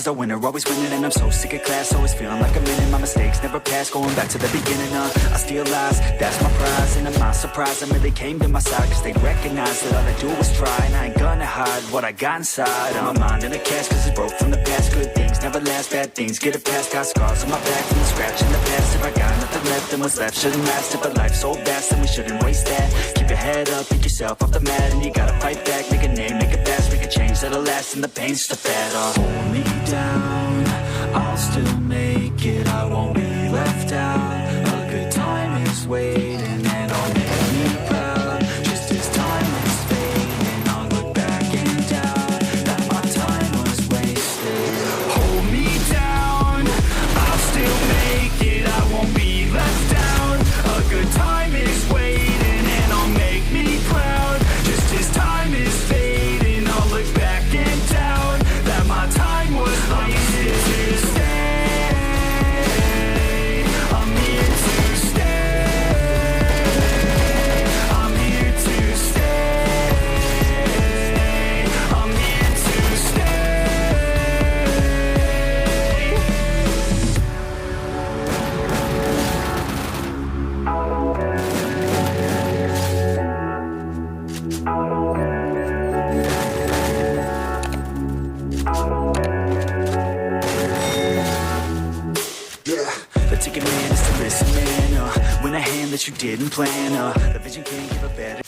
as a winner, always winning. And I'm so sick of class, always feeling like I'm in it. My mistakes never pass, going back to the beginning. I steal lies, that's my prize. And I'm not surprised I really came to my side, cause they recognize that all I do is try. And I ain't gonna hide what I got inside. I'm a mind in a cast, cause it's broke from the past. Good things never last, bad things get it past. Got scars on my back from the scratch in the past. If I got nothing left, then what's left shouldn't last. If a life's so vast, then we shouldn't waste that. Keep your head up, pick yourself off the mat. And you gotta fight back, make a name, make it fast. Make a change that'll last, and the pain's just a fad. Hold me down, I'll still make it. I won't be left out. A good time is waiting, and I'll make me proud. Just as time is fading, I'll look back and doubt that my time was wasted. Hold me down, I'll still make it. I won't be left out. A good time is waiting, and I'll make me proud. Just as time is fading, I'll look back and doubt that my time was wasted. I'm here to stay. I'm here to stay. I'm here to stay. Yeah, the ticket man is to listen, man. Win a hand that you didn't plan. The vision can't give a better